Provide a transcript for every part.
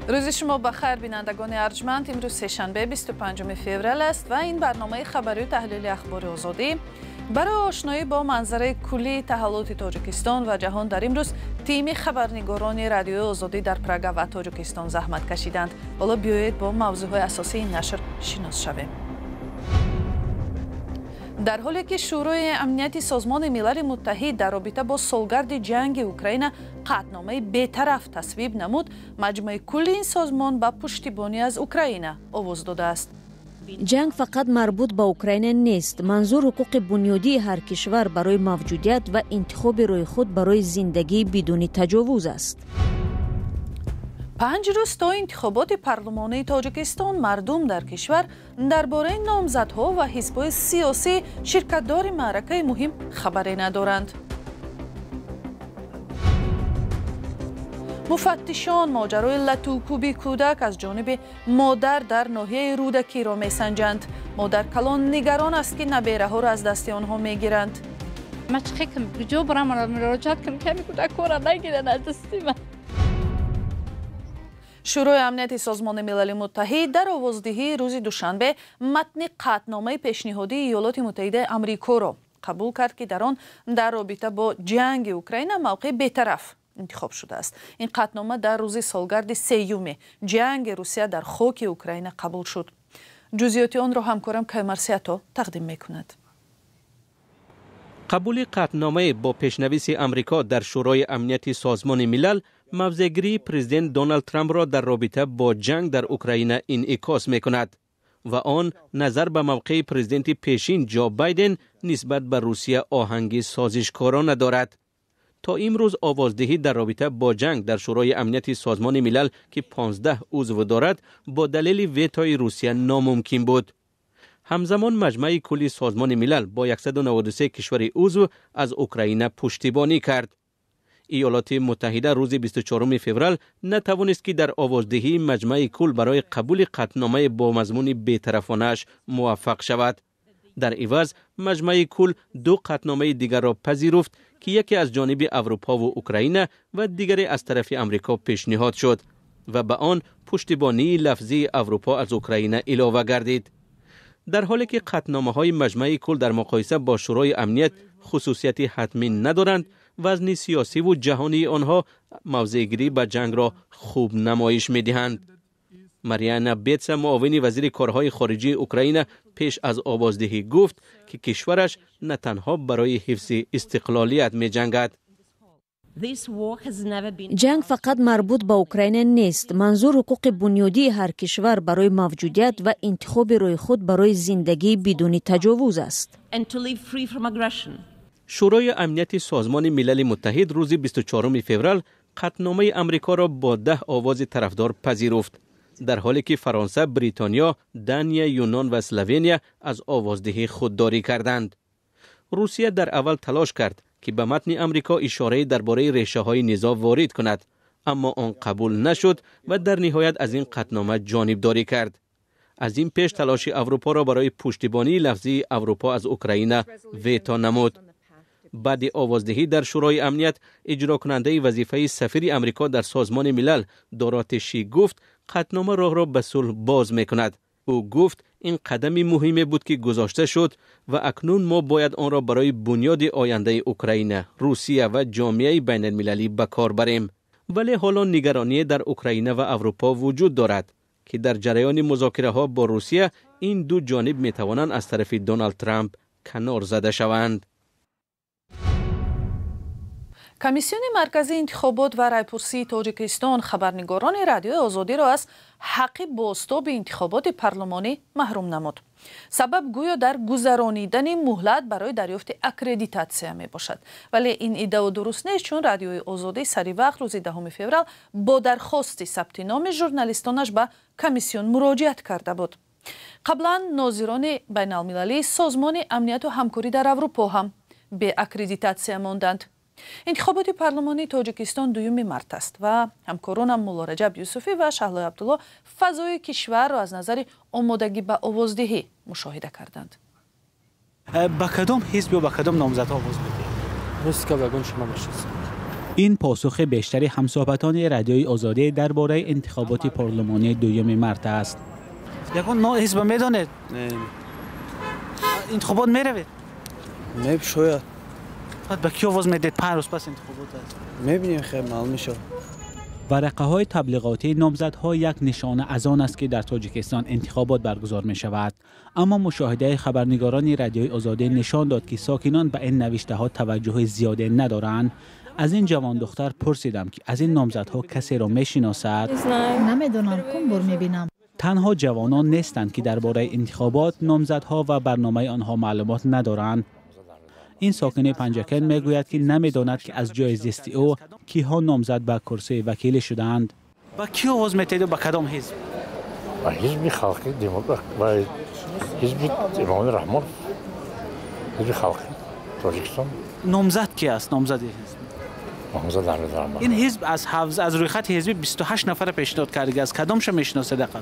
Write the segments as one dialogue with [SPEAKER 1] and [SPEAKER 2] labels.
[SPEAKER 1] روز شما بخیر بینندگان ارجمند. امروز سه‌شنبه 25 فوریه است و این برنامه خبری و تحلیل اخبار آزادی برای آشنایی با منظره کلی تحولات تاجیکستان و جهان در امروز تیم خبرنگاران رادیوی آزادی در پراگ و تاجیکستان زحمت کشیدند. حالا بیایید با موضوعهای اساسی این نشر شناس شویم. در حالی که شورای امنیتی سازمان ملل متحد در رابطه با سالگرد جنگ اوکراین قطعنامه بی‌طرف تصویب نمود، مجمع کل این سازمان با پشتیبانی از اوکراین آواز داده است.
[SPEAKER 2] جنگ فقط مربوط به اوکراین نیست. منظور حقوق بنیادی هر کشور برای موجودیت و انتخاب روی خود برای زندگی بدون تجاوز است.
[SPEAKER 1] 5 روز تا انتخابات پارلمانی تاجیکستان مردم در کشور درباره نامزدها و حزب‌های سیاسی شرکت‌دار معرکه مهم خبری ندارند. مفتشان ماجرای لطوکوبی کودک از جانب مادر در ناحیه رودکی را میسنجند. مادر کلان نگران است که نبیره‌ها را از دست آنها میگیرند.
[SPEAKER 3] من چه کجا برم مراجعت کنم که کودک را نگیرن از دست من.
[SPEAKER 1] شورای امنیتی سازمان ملل متحد در آوازدهی روز دوشنبه متن قطعنامه پیشنهادی ایالات متحده آمریکا را قبول کرد که در آن در رابطه با جنگ اوکراین موقع بی‌طرف انتخاب شده است. این قطعنامه در روز سالگرد سیوم جنگ روسیه در خاک اوکراین قبول شد. جزئیات آن را همکارم کیمرسیاتو تقدیم می‌کند.
[SPEAKER 4] قبول قطعنامه با پیشنویس آمریکا در شورای امنیتی سازمان ملل موضع‌گیری پرزیدنت دونالد ترامپ را در رابطه با جنگ در اوکراین انعکاس می‌کند و آن نظر به موقع پرزیدنت پیشین جو بایدن نسبت به روسیه آهنگ سازشکارانه دارد. تا امروز آوازدهی در رابطه با جنگ در شورای امنیتی سازمان ملل که 15 عضو دارد با دلیل ویتوی روسیه ناممکن بود. همزمان مجمع کلی سازمان ملل با 193 کشور عضو از اوکراین پشتیبانی کرد. ایالات متحده روز 24 فوریه نتوانست که در آوازدهی مجمع کل برای قبول قطعنامه با مضمون بی‌طرفانه‌اش موفق شود. در عوض مجمع کل 2 قطعنامه دیگر را پذیرفت که یکی از جانب اروپا و اوکراین و دیگری از طرف آمریکا پیشنهاد شد و به آن پشتیبانی لفظی اروپا از اوکراین علاوه گردید. در حالی که قطعنامه‌های مجمع کل در مقایسه با شورای امنیت خصوصیت حتمی ندارند، وزن سیاسی و جهانی آنها موضع‌گیری به جنگ را خوب نمایش می‌دهند. ماریانا بیتس معاون وزیر کارهای خارجی اوکراین پیش از آوازدهی گفت که کشورش نه تنها برای حفظ استقلالیت می‌جنگد.
[SPEAKER 2] جنگ فقط مربوط به اوکراین نیست. منظور حقوق بنیادی هر کشور برای موجودیت و انتخاب روی خود برای زندگی بدون تجاوز است.
[SPEAKER 4] شورای امنیتی سازمان ملل متحد روز 24 فوریه قطعنامه آمریکا را با 10 آواز طرفدار پذیرفت، در حالی که فرانسه، بریتانیا، دانیا، یونان و اسلوونیا از آوازدهی خودداری کردند. روسیه در اول تلاش کرد که به متن آمریکا اشاره درباره ریشه‌های نزاع وارد کند، اما آن قبول نشد و در نهایت از این قطعنامه جانبداری کرد. از این پیش تلاش اروپا را برای پشتیبانی لفظی اروپا از اوکراین ویتو نمود. بعد آوازدهی در شورای امنیت، اجرا کننده وظیفه سفیر آمریکا در سازمان ملل دوراتشی گفت قطعنامه راه را به صلح باز می‌کند. او گفت این قدمی مهمی بود که گذاشته شد و اکنون ما باید آن را برای بنیاد آینده اوکراین، روسیه و جامعه بین المللی به کار بریم. ولی حالا نگرانی در اوکراین و اروپا وجود دارد که در جریان مذاکره ها با روسیه این دو جانب می توانند از طرف دونالد ترامپ کنار زده شوند.
[SPEAKER 1] کمیسیون مرکزی انتخابات و رایپرسی تاجیکستان خبرنگاران رادیوی آزادی را از حق بازتاب انتخابات پارلمانی محروم نمود. سبب گویا در گذرانیدن مهلت برای دریافت اکریدیتاسیون می باشد. ولی این ادعا درست نیست، چون رادیوی آزادی سری وقت روز 10 فوریه با درخواست ثبت نام ژورنالیستانش به کمیسیون مراجعت کرده بود. قبلا ناظران بین المللی سازمان امنیت و همکاری در اروپا هم به اکریدیتاسیون ماندند. انتخابات پارلمانی تاجیکستان دوم مارت است و همکارانم مولا رجب یوسفی و شهلا عبدالله فضای کشور را از نظر آمادگی به آوازدهی مشاهده کردند.
[SPEAKER 5] با کدام حزب و با کدام نامزد آواز میدید؟
[SPEAKER 6] روز که بگون شما باشید.
[SPEAKER 5] این پاسخ بیشتر همصحبتان رادیوی آزادی درباره انتخابات پارلمانی دوم مارس است.
[SPEAKER 6] یکون نه حزب میدونه انتخابات میره.
[SPEAKER 7] شاید.
[SPEAKER 6] به کی آواز میدید 5 روز پس انتخابات است؟
[SPEAKER 7] میبینیم خیلی معلوم میشه.
[SPEAKER 5] ورقه های تبلیغاتی نامزدها یک نشانه از آن است که در تاجیکستان انتخابات برگزار می شود. اما مشاهده خبرنگاران رادیوی آزادی نشان داد که ساکنان به این نوشته ها توجه زیاده ندارند. از این جوان دختر پرسیدم که از این نامزدها کسی را می شناسد؟
[SPEAKER 8] نمیدونم، کم بار میبینم.
[SPEAKER 5] تنها جوانان نیستند که درباره انتخابات، نامزدها و برنامه آنها معلومات ندارند. این ساکن پنجکن میگوید که نمیداند که از جای زیست او کیها نامزد به کرسی وکیل شدند.
[SPEAKER 6] با کی آواز میتید و با کدام حزب؟
[SPEAKER 9] با حزب خلقی دموکرات و حزب امام رحمان. حزب خلقی تاجیکستان.
[SPEAKER 6] نامزد کی است؟ نامزد حزب.
[SPEAKER 9] نامزد رحمان.
[SPEAKER 6] این حزب از روی خط حزبی 28 نفر پیشنهاد کرده است. کدامش میشناسه دقیقاً؟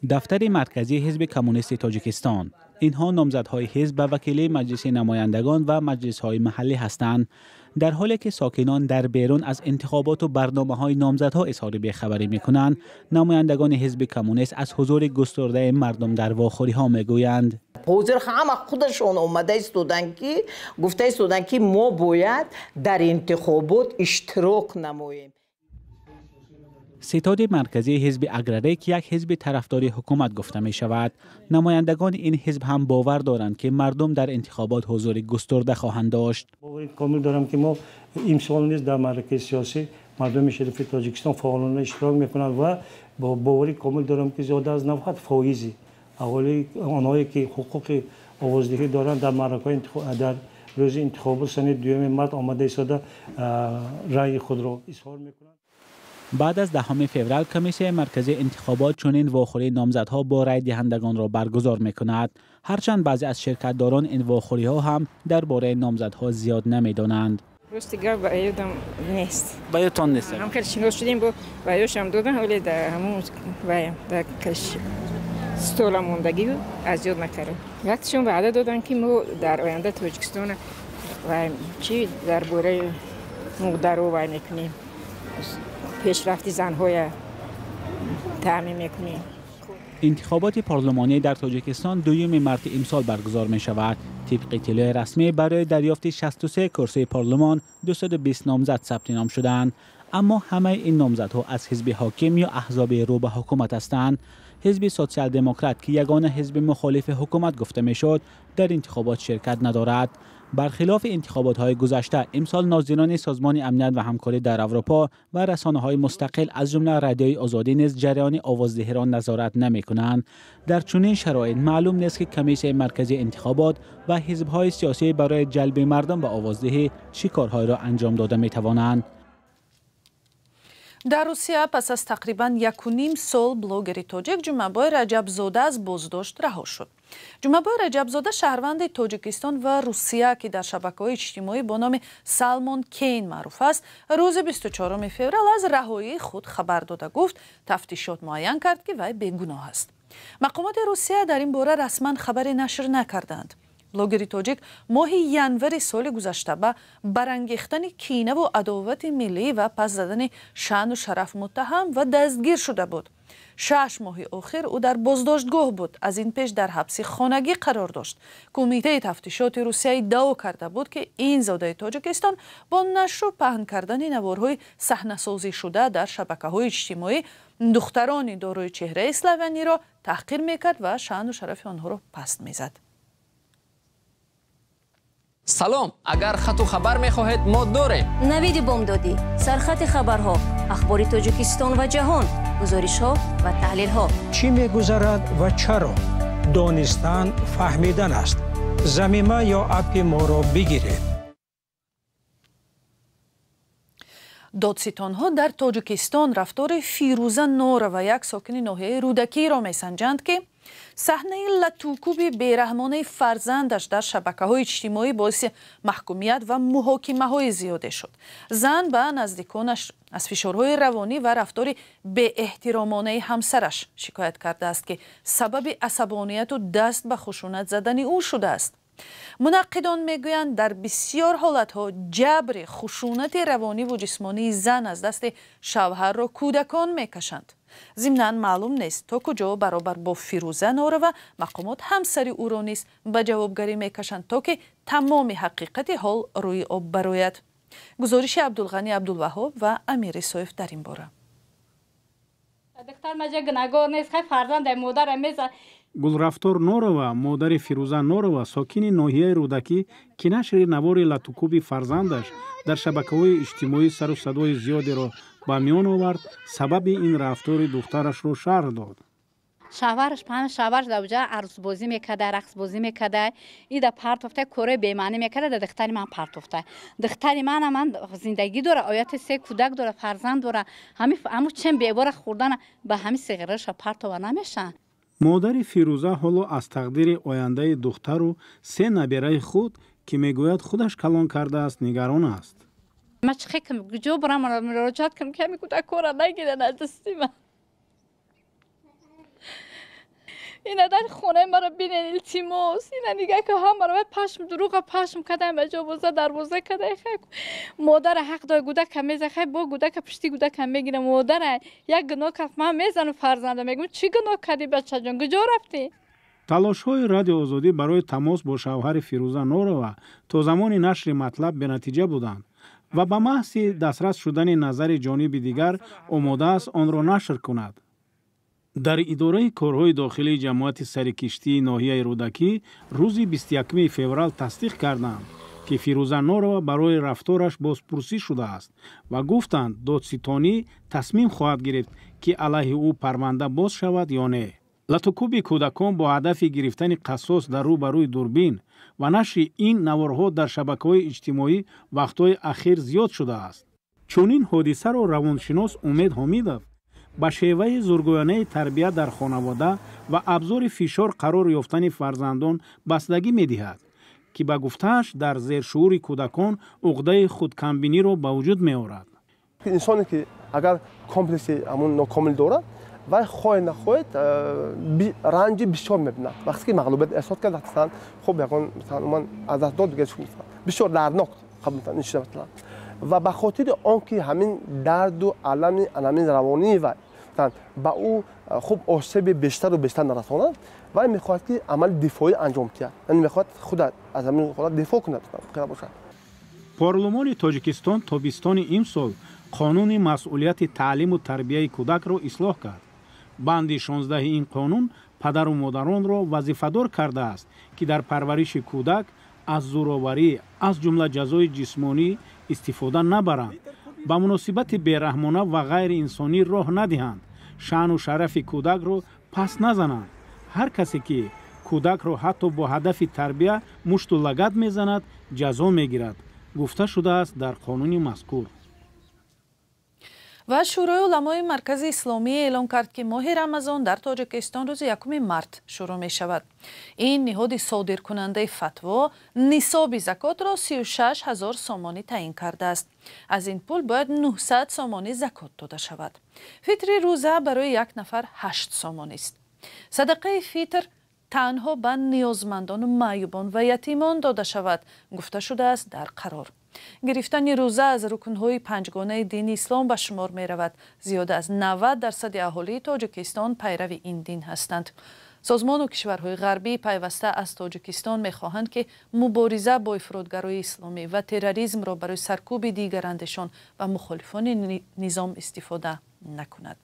[SPEAKER 5] دفتر مرکزی حزب کمونیست تاجیکستان. اینها نامزدهای حزب به وکیلی مجلس نمایندگان و مجلس‌های محلی هستند، در حالی که ساکنان در بیرون از انتخابات و برنامه‌های نامزدها اظهار بی‌خبری می‌کنند. نمایندگان حزب کمونیست از حضور گسترده مردم در واخوری‌ها می‌گویند.
[SPEAKER 10] حاضر همه خودشون اومده ایستادن که گفته ایستادن که ما باید در انتخابات اشتراک نماییم.
[SPEAKER 5] ستاد مرکزی حزب اگرری که یک حزب طرفدار حکومت گفته می شود، نمایندگان این حزب هم باور دارند که مردم در انتخابات حضور گسترده خواهند داشت.
[SPEAKER 11] باور کامل دارم که ما امسال نیز در مرکز سیاسی مردم شریف تاجیکستان فعالانه اشتراک میکنند و با باوری کامل دارم که زیاده از 90 فایزی آنهایی که حقوق آوازدهی دارند در مرکز در روز انتخابات سال دوم مارس آمده ایستاده رأی خود را اظهار میکنند.
[SPEAKER 5] بعد از 10 فوریه کمیسیون مرکزی انتخابات چنین واخوری نامزدها با رای دهندگان را برگزار می‌کند. هرچند بعضی از شرکتداران این واخوری‌ها هم درباره نامزدها زیاد نمی‌دانند.
[SPEAKER 12] روستیگاه برایدم نیست.
[SPEAKER 6] برایتان نیست.
[SPEAKER 12] هم که شناس شدیم با برایشم دادن ولی در همون وایم در کش استول موندگی از یاد نکردم. وقتشون وعده دادن که ما در آینده تاجیکستان و چی درباره مقدار رو وای می‌کنیم. پیشرفت زن‌های تعمیم می‌کنیم.
[SPEAKER 5] انتخابات پارلمانی در تاجیکستان 2 مارس امسال برگزار می شود. طبق اطلاع رسمی برای دریافت 63 کرسی پارلمان 220 نامزد ثبت نام شدند، اما همه این نامزدها از حزب حاکم یا احزاب رو به حکومت هستند. حزب سوسیال دموکرات که یگانه حزب مخالف حکومت گفته میشد در انتخابات شرکت ندارد. برخلاف انتخابات‌های گذشته، امسال ناظران سازمان امنیت و همکاری در اروپا و رسانه‌های مستقل از جمله رادیوی آزادی نیز جریان آوازدهی را نظارت نمی‌کنند. در چنین شرایط معلوم نیست که کمیسیون مرکزی انتخابات و حزب‌های سیاسی برای جلب مردم به آوازدهی چه کارهایی را انجام داده می‌توانند.
[SPEAKER 1] در روسیه پس از تقریباً 1.5 سال بلوگری تاجیک جمعبای رجبزاده از بازداشت رها شد. جمعبای رجبزاده شهروند تاجیکستان و روسیه که در شبکه‌های اجتماعی با نام سالمون کین معروف است، روز 24 فوریه از رهایی خود خبر داده گفت تفتیشات معین کرد که وی بیگناه است. مقامات روسیه در این باره رسما خبری نشر نکردند. بلوگری تاجیک ماه ینور سال گذشته به برانگیختن کینه و عداوت ملی و پس زدن شأن و شرف متهم و دستگیر شده بود. 6 ماه آخر او در بازداشتگاه بود. از این پیش در حبس خانگی قرار داشت. کمیته تفتیشات روسیه ادعا کرده بود که این زاده تاجیکستان با نشر و پهن کردن نوارهای صحنه‌سازی شده در شبکه‌های اجتماعی دختران دارای چهره اسلوانی را تحقیر میکرد و شأن و شرف آنها را پست میزد.
[SPEAKER 13] سلام، اگر خط و خبر میخواهید ما داریم.
[SPEAKER 2] نوید بامدادی، سرخط خبرها، اخبار تاجیکستان و جهان، گزارش‌ها و تحلیل‌ها.
[SPEAKER 14] چی می‌گذرد و چرا؟ دانستن فهمیدن است. ضمیمه یا اپ ما را بگیرید.
[SPEAKER 1] دادستان‌ها در تاجیکستان رفتار فیروزه نور و یک ساکن ناحیه رودکی را می‌سنجند که صحنه لطوکوب بیرحمانه فرزندش در شبکه‌های اجتماعی باعث محکومیت و محاکمه‌های زیاده شد. زن به نزدیکانش از فشارهای روانی و رفتار بی احترامانه همسرش شکایت کرده است که سبب عصبانیت و دست به خشونت زدن او شده است. منقدان میگویند در بسیار حالتها جبر خشونت روانی و جسمانی زن از دست شوهر را کودکان میکشند. ضمناً معلوم نیست تا کجا برابر با فیروزه نوره و مقامات همسری او را نیز به جوابگری میکشند تا که تمام حقیقت حال روی آب برآید. گزارش عبدالغنی عبدالوهاب و امیر سویف در این باره.
[SPEAKER 3] دختر مجا گناهگار نیست، خیلی فرزند مادر میزه.
[SPEAKER 15] گلرفتار نورова مادر فیروزه نورова ساکن ناحیه رودکی که نشر نوار لطوکوبی فرزندش در شبکه‌های اجتماعی سر و صدای زیادی را به میان آورد، سبب این رفتار دخترش را شرح داد.
[SPEAKER 3] شوهرش دوجا عروس بازی میکرده، رقص بازی میکرده، ایده پرتفته کره بی‌معنی میکرده. دختری من پرتفته. دختری من زندگی داره، آیت 3 کودک داره، فرزند داره. همون چند بیبار خوردن به همین سیگارش پرتو نمیشن.
[SPEAKER 15] مادر فیروزه حالا از تقدیر آینده دختر و 3 نبیره خود که میگوید خودش کلان کرده است نگران است.
[SPEAKER 3] من چه کنم کجا برم مراجعت کنم که کودک کار نگیرن از دستی من. اینا در خونه مرا بینن التماس، اینا نگه که هم مرا پشم دروغ پشم کده مجابوزه دروازه کده. مادر حق داره کودک میزه، خیلی با کودک پشتی کودک میگیره. مادر یک گناه کرد من میزنم فرزندم، میگم چی گناه کردی بچه جان، کجا رفتی؟
[SPEAKER 15] تلاش‌های رادیو آزادی برای تماس با شوهر فیروزه نورова تا زمان نشر مطلب به نتیجه بودند و به محض دسترس شدن نظر جانب دیگر آماده است آن را نشر کند. در اداره کارهای داخلی جماعت سرکشتی ناحیه رودکی روز 21 فوریه تصدیق کردند که فیروزه نورова برای رفتارش بازپرسی شده است و گفتند دادستانی تصمیم خواهد گرفت که علیه او پرونده باز شود یا نه. لطوکوبی کودکان با هدف گرفتن قصاص در روبروی دوربین و نشر این نوارها در شبکه‌های اجتماعی وقت‌های اخیر زیاد شده است. چنین حادثه را روانشناس امید حمیدов با شیوه زورگویانه تربیت در خانواده و ابزار فشار قرار یافتن فرزندان بستگی می‌دهد که به گفته‌اش در زیرشعور کودکان عقده خودکمبینی را به وجود می‌آورد.
[SPEAKER 16] انسانی که اگر کمپلکس همون ناکامل دارد و خواهد نخواهد رنج بسیار می‌بیند. وقتی که مغلوبیت احساس کرد مثلا خب یکان مثلا من از دست داد دیگه بسیار دردناک قبول مثلا و به خاطر آنکه همین درد و علم روانی و با او خوب آسیب بیشتر و بیشتر نرساند و میخواهد که عمل دفاعی انجام دهد، یعنی میخواهد خود از همین خود دفاع کند.
[SPEAKER 15] پارلمان تاجیکستان تابستان امسال قانون مسئولیت تعلیم و تربیت کودک را اصلاح کرد. بند 16 این قانون پدر و مادران را وظیفه‌دار کرده است که در پرورش کودک از زورآوری از جمله جزای جسمانی استفاده نبرند، به مناسبت بیرحمانه و غیر انسانی راه ندهند، شأن و شرف کودک را پس نزنند. هر کسی که کودک را حتی با هدف تربیت مشت و لگد میزند جزا میگیرد، گفته شده است در قانون مذکور.
[SPEAKER 1] و شورای علمای مرکز اسلامی اعلام کرد که ماه رمضان در تاجیکستان روز 1 مارس شروع می شود. این نهاد صادر کننده فتوا نصاب زکات را 36,000 سامانی تعیین کرده است. از این پول باید 900 سامانی زکات داده شود. فطر روزه برای یک نفر 8 سامانی است. صدقه فطر تنها به نیازمندان و معیوبان و یتیمان داده شود، گفته شده است در قرار. گرفتن روزه از رکن‌های پنجگانه دین اسلام به شمار می رود. زیاد از 90% اهالی تاجیکستان پیرو این دین هستند. سازمان و کشورهای غربی پیوسته از تاجیکستان می خواهند که مبارزه با افراطگرایی اسلامی و تروریسم را برای سرکوب دیگرندشان و مخالفان نظام استفاده نکند.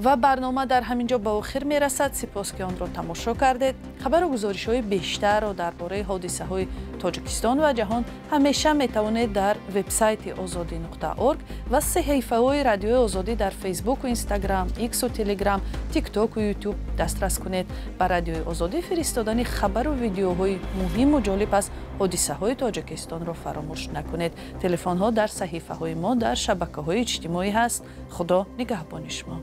[SPEAKER 1] و برنامه در همینجا به آخر می رسد. سپاس که آن را تماشا کردید. خبر و گزارش های بیشتر را درباره حادثه های تاجیکستان و جهان همیشه می توانید در وبسایت azadi.org و صحیفه های رادیو آزادی در فیسبوک و اینستاگرام، ایکس و تلگرام، تیک تاک و یوتیوب دسترس کنید. بر رادیو آزادی فرستادن خبر و ویدیوهای مهم و جالب از حادثه های تاجیکستان را فراموش نکنید. تلفن ها در صحیفه های ما در شبکه های اجتماعی هست. خدا نگهبان شما.